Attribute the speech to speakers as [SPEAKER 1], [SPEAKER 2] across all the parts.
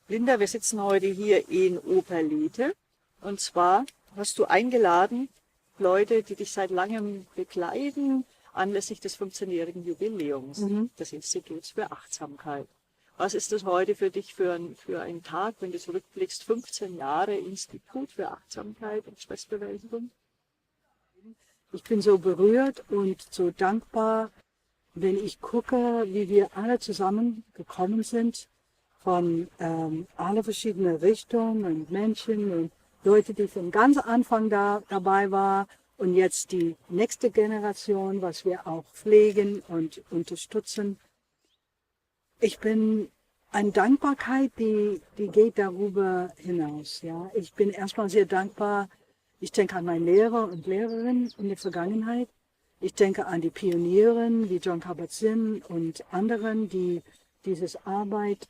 [SPEAKER 1] Linda, wir sitzen heute hier in Oberledte und zwar hast du eingeladen Leute, die dich seit langem begleiten, anlässlich des 15-jährigen Jubiläums des Instituts für Achtsamkeit. Was ist das heute für dich für ein Tag, wenn du zurückblickst, 15 Jahre Institut für Achtsamkeit und Stressbewältigung?
[SPEAKER 2] Ich bin so berührt und so dankbar, wenn ich gucke, wie wir alle zusammengekommen sind, von alle verschiedenen Richtungen und Menschen und Leute, die von ganz Anfang dabei waren und jetzt die nächste Generation, was wir auch pflegen und unterstützen. Ich bin eine Dankbarkeit, die geht darüber hinaus. Ja, ich bin erstmal sehr dankbar. Ich denke an meine Lehrer und Lehrerinnen in der Vergangenheit. Ich denke an die Pionieren wie John Kabat-Zinn und anderen, die dieses Arbeit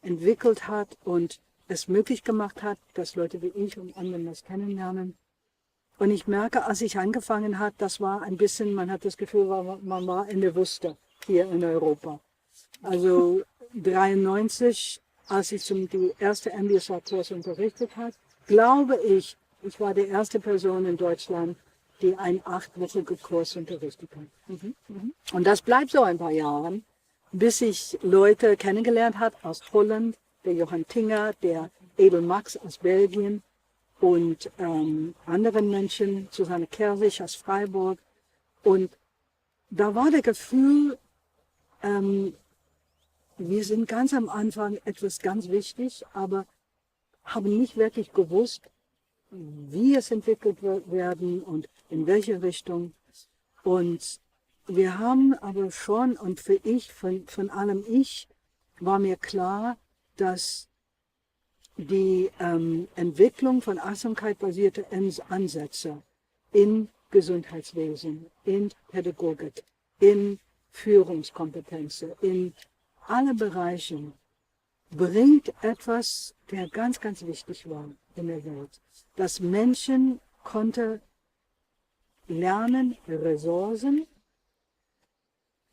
[SPEAKER 2] entwickelt hat und es möglich gemacht hat, dass Leute wie ich und anderen das kennenlernen. Und ich merke, als ich angefangen habe, das war ein bisschen, man hat das Gefühl, man war in der Wüste hier in Europa. Also 93, als ich die erste MBSR-Kurs unterrichtet habe, glaube ich war die erste Person in Deutschland, die einen 8-wöchigen Kurs unterrichtet hat. Und das bleibt so ein paar Jahre, bis ich Leute kennengelernt habe aus Holland, der Johann Tinger, der Edel Max aus Belgien und anderen Menschen, Susanne Kersich aus Freiburg. Und da war das Gefühl, wir sind ganz am Anfang etwas ganz wichtig, aber haben nicht wirklich gewusst, wie es entwickelt werden und in welche Richtung. Und wir haben aber schon, und von allem war mir klar, dass die Entwicklung von Achtsamkeit-basierte Ansätze in Gesundheitswesen, in Pädagogik, in Führungskompetenzen, in alle Bereichen bringt etwas, der ganz, ganz wichtig war in der Welt. Dass Menschen konnten lernen, Ressourcen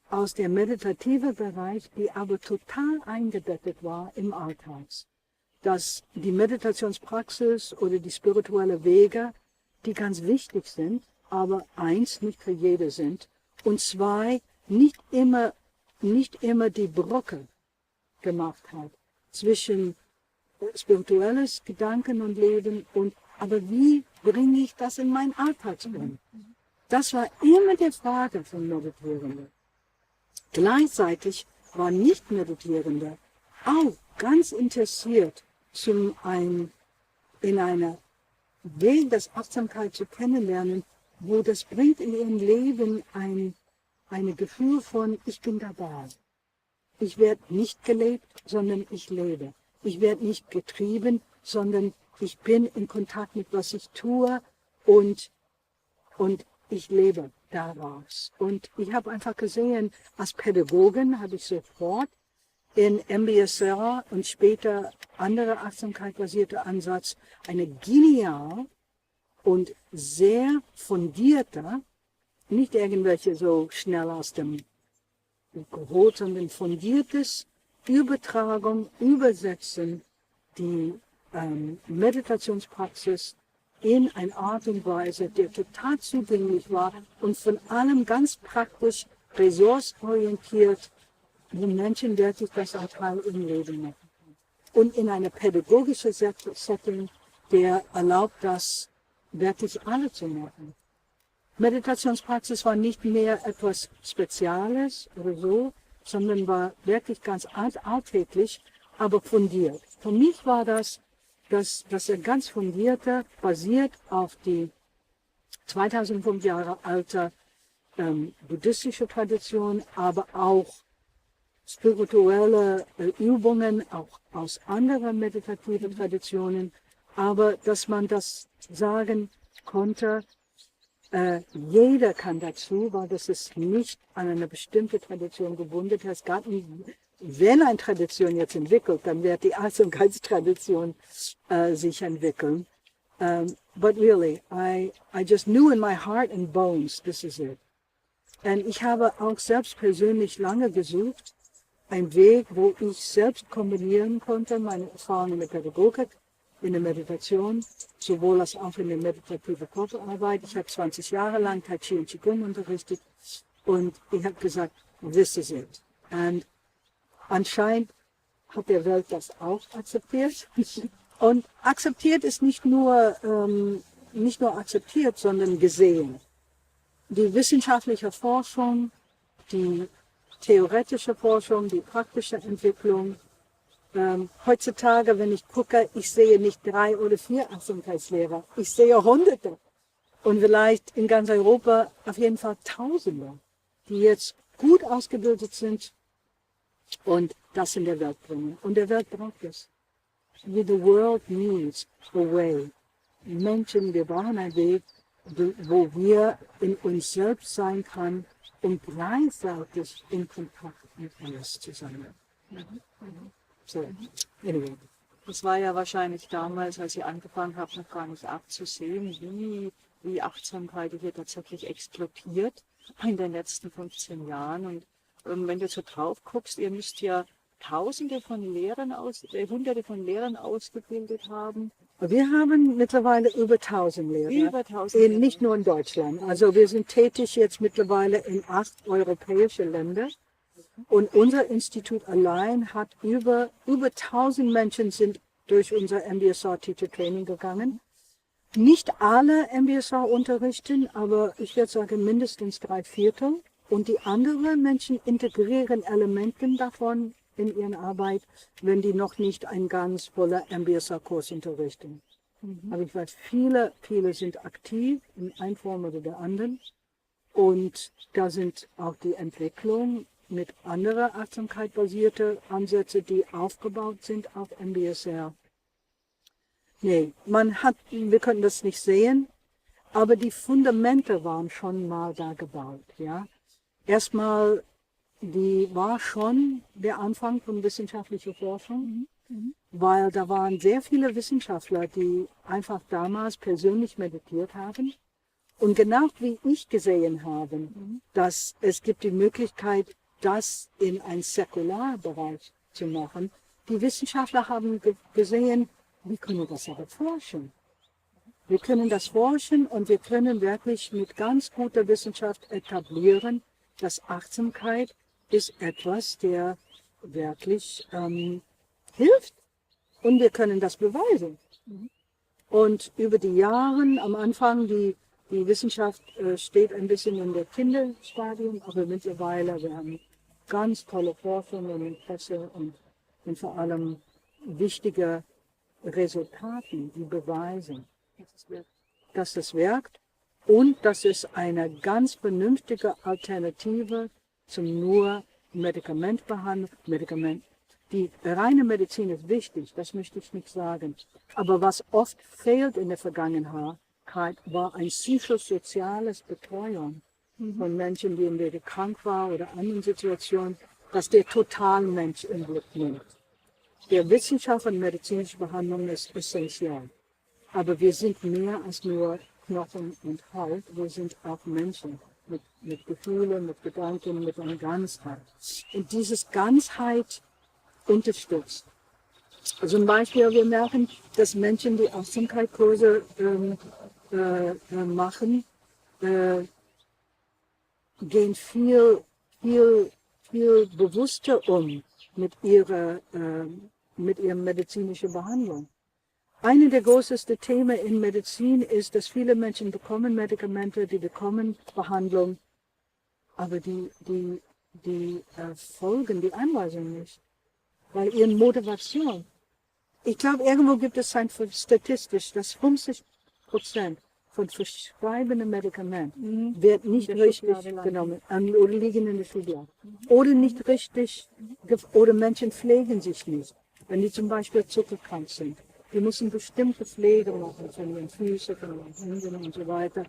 [SPEAKER 2] aus dem meditativen Bereich, die aber total eingebettet war im Alltag. Dass die Meditationspraxis oder die spirituellen Wege, die ganz wichtig sind, aber eins, nicht für jede sind, und zwei, nicht immer die Brücke gemacht hat zwischen spirituelles Gedanken und Leben aber wie bringe ich das in meinen Alltag um? Das war immer die Frage von Meditierenden. Gleichzeitig war Nicht-Meditierende auch ganz interessiert, in einer Weg der Achtsamkeit zu kennenlernen, wo das bringt in ihrem Leben ein Gefühl von, ich bin dabei. Ich werde nicht gelebt, sondern ich lebe. Ich werde nicht getrieben, sondern ich bin in Kontakt mit was ich tue und ich lebe daraus. Und ich habe einfach gesehen, als Pädagogin habe ich sofort in MBSR und später andere Achtsamkeit-basierte Ansatz eine genial und sehr fundierte, nicht irgendwelche so schnell aus dem geholt, sondern fundiertes Übertragung, Übersetzen, die Meditationspraxis in eine Art und Weise, die total zugänglich war und von allem ganz praktisch, ressourcenorientiert, wo Menschen wirklich das auch Teil im Leben machen. Und in einer pädagogischen Setting, der erlaubt das wirklich alle zu machen. Meditationspraxis war nicht mehr etwas Spezielles oder so, sondern war wirklich ganz alltäglich, aber fundiert. Für mich war das ganz fundierte, basiert auf die 2005 Jahre alte buddhistische Tradition, aber auch spirituelle Übungen, auch aus anderen meditativen Traditionen, aber dass man das sagen konnte, jeder kann dazu, weil das ist nicht an eine bestimmte Tradition gebunden. Es gab nicht, wenn eine Tradition jetzt entwickelt, dann wird die Achtsamkeitstradition sich entwickeln. But really, I just knew in my heart and bones, this is it. Und ich habe auch selbst persönlich lange gesucht, ein Weg, wo ich selbst kombinieren konnte, meine Erfahrungen in der Pädagogik, in der Meditation, sowohl als auch in der meditativen Körperarbeit. Ich habe 20 Jahre lang Tai Chi und Qigong unterrichtet und ich habe gesagt, this is it. Und anscheinend hat der Welt das auch akzeptiert. Und akzeptiert ist nicht nur akzeptiert, sondern gesehen. Die wissenschaftliche Forschung, die theoretische Forschung, die praktische Entwicklung. Heutzutage, wenn ich gucke, ich sehe nicht 3 oder 4 Achtsamkeitslehrer, ich sehe Hunderte und vielleicht in ganz Europa auf jeden Fall Tausende, die jetzt gut ausgebildet sind und das in der Welt bringen. Und der Welt braucht es. The world needs a way. Menschen, wir brauchen einen Weg, wo wir in uns selbst sein können, um gleichzeitig in Kontakt mit alles zu sein. So, anyway.
[SPEAKER 1] Das war ja wahrscheinlich damals, als ich angefangen habe, noch gar nicht abzusehen, wie Achtsamkeit hier tatsächlich explodiert in den letzten 15 Jahren. Und wenn du so drauf guckst, ihr müsst ja Hunderte von Lehrern ausgebildet haben.
[SPEAKER 2] Wir haben mittlerweile über 1000 Lehrer.
[SPEAKER 1] Über 1000 Lehrer.
[SPEAKER 2] Nicht nur in Deutschland. Also wir sind tätig jetzt mittlerweile in 8 europäische Länder. Und unser Institut allein hat über 1000 Menschen sind durch unser MBSR Teacher Training gegangen. Nicht alle MBSR unterrichten, aber ich würde sagen mindestens 3/4. Und die anderen Menschen integrieren Elemente davon in ihre Arbeit, wenn die noch nicht einen ganz voller MBSR-Kurs unterrichten. Aber ich weiß, viele sind aktiv in einer Form oder der anderen. Und da sind auch die Entwicklung mit anderen achtsamkeitbasierten Ansätzen, die aufgebaut sind auf MBSR. Nee, wir können das nicht sehen, aber die Fundamente waren schon mal da gebaut, ja. Erstmal, die war schon der Anfang von wissenschaftlicher Forschung, weil da waren sehr viele Wissenschaftler, die einfach damals persönlich meditiert haben. Und genau wie ich gesehen habe, dass es gibt die Möglichkeit, das in einen Säkularbereich zu machen. Die Wissenschaftler haben gesehen, wir können das aber forschen. Wir können das forschen und wir können wirklich mit ganz guter Wissenschaft etablieren, dass Achtsamkeit ist etwas, der wirklich hilft. Und wir können das beweisen. Und über die Jahre, am Anfang, die Wissenschaft steht ein bisschen in der Kinderstadium, aber mittlerweile, wir haben ganz tolle Forschung und Interesse und vor allem wichtige Resultate, die beweisen, dass es wirkt und dass es eine ganz vernünftige Alternative zum nur Medikament. Die reine Medizin ist wichtig, das möchte ich nicht sagen. Aber was oft fehlt in der Vergangenheit, war ein psychosoziales Betreuung von Menschen, die entweder krank waren oder anderen Situationen, dass der Totalmensch im Blick nimmt. Der Wissenschaft und medizinische Behandlung ist essentiell. Aber wir sind mehr als nur Knochen und Haut, wir sind auch Menschen mit Gefühlen, mit Gedanken, mit einer Ganzheit. Und diese Ganzheit unterstützt. Zum Beispiel, wir merken, dass Menschen, die Achtsamkeitskurse machen, gehen viel bewusster mit ihrer medizinischen Behandlung. Eine der größten Themen in Medizin ist, dass viele Menschen bekommen Medikamente, die bekommen Behandlung, aber die folgen die Anweisungen nicht, weil ihre Motivation. Ich glaube, irgendwo gibt es statistisch, dass 50% von verschreibenden Medikamenten wird nicht richtig genommen oder liegen in der Schublade. Oder nicht richtig, oder Menschen pflegen sich nicht. Wenn die zum Beispiel zuckerkrank sind. Die müssen bestimmte Pflege machen, von ihren Füßen, von ihren Händen und so weiter.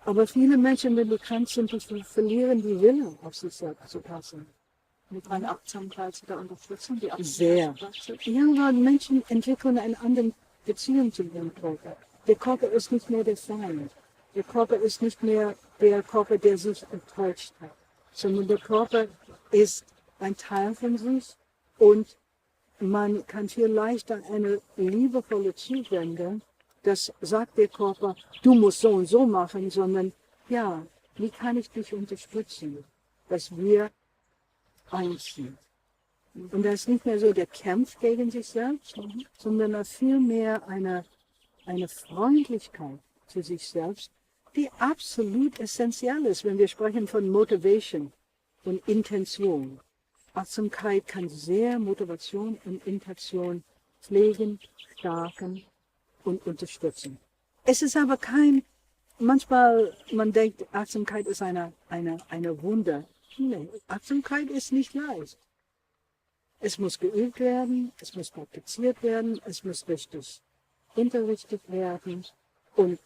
[SPEAKER 2] Aber viele Menschen, wenn die krank sind, die verlieren die Wille, auf sich selbst zu passen.
[SPEAKER 1] Mit einer Achtsamkeit zu der Unterstützung, die
[SPEAKER 2] Sehr. Irgendwann Menschen entwickeln eine andere Beziehung zu ihrem Körper. Der Körper ist nicht mehr der Feind. Der Körper ist nicht mehr der Körper, der sich enttäuscht hat. Sondern der Körper ist ein Teil von sich und man kann viel leichter eine liebevolle Zuwendung, das sagt der Körper, du musst so und so machen, sondern ja, wie kann ich dich unterstützen, dass wir eins sind. Und da ist nicht mehr so der Kampf gegen sich selbst, sondern vielmehr eine Freundlichkeit zu sich selbst, die absolut essentiell ist, wenn wir sprechen von Motivation und Intention. Achtsamkeit kann sehr Motivation und Intention pflegen, stärken und unterstützen. Es ist aber manchmal man denkt, Achtsamkeit ist eine Wunder. Nee, Achtsamkeit ist nicht leicht. Es muss geübt werden, es muss praktiziert werden, es muss richtig unterrichtet werden. Und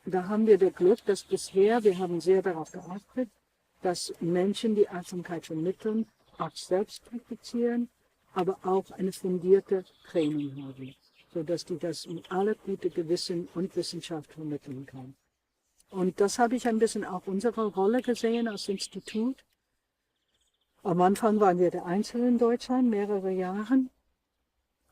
[SPEAKER 2] da haben wir das Glück, dass bisher, wir haben sehr darauf geachtet, dass Menschen, die Achtsamkeit vermitteln, auch selbst praktizieren, aber auch eine fundierte Training haben, sodass die das mit aller gute Gewissen und Wissenschaft vermitteln kann. Und das habe ich ein bisschen auch unsere Rolle gesehen als Institut. Am Anfang waren wir der Einzige in Deutschland, mehrere Jahre.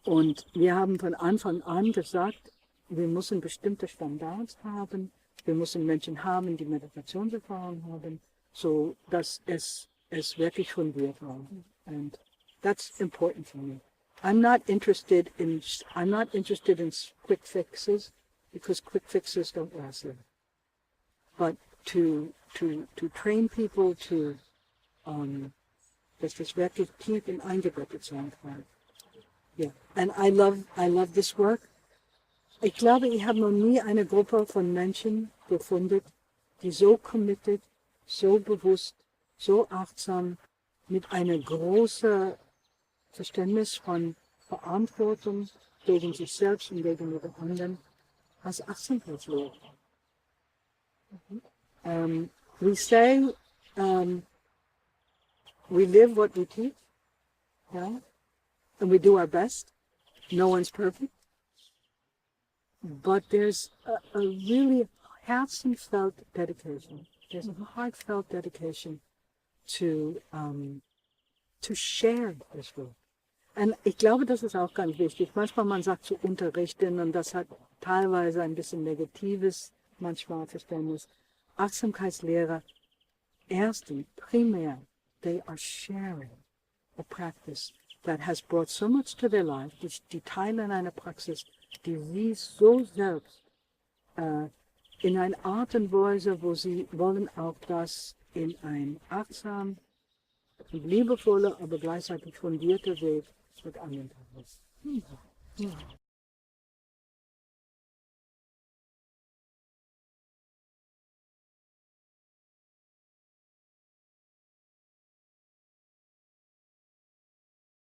[SPEAKER 2] Und wir haben von Anfang an gesagt, wir müssen bestimmte Standards haben. Wir müssen Menschen haben, die Meditationserfahrung haben, so dass es wirklich fundiert war. And that's important for me. I'm not interested in quick fixes because quick fixes don't last long. But to train people dass das wirklich tief eingebettet sein kann. Yeah. And I love this work. Ich glaube, ich habe noch nie eine Gruppe von Menschen gefunden, die so committed, so bewusst, so achtsam, mit einem großen Verständnis von Verantwortung gegen sich selbst und gegenüber anderen als Achtsamkeitslehrer. We say, we live what we teach, yeah? And we do our best. No one's perfect. But there's a really heartfelt dedication. There's a heartfelt dedication to share this work. Und ich glaube, das ist auch ganz wichtig. Manchmal man sagt zu unterrichten und das hat teilweise ein bisschen negatives, manchmal Verständnis. Achtsamkeitslehrer, erstens, primär, they are sharing a practice that has brought so much to their life, die teilen eine Praxis, die sie so selbst in einer Art und Weise, wo sie wollen auch das in ein achtsam, liebevoller, aber gleichzeitig fundierter Weg mit anderen teilen.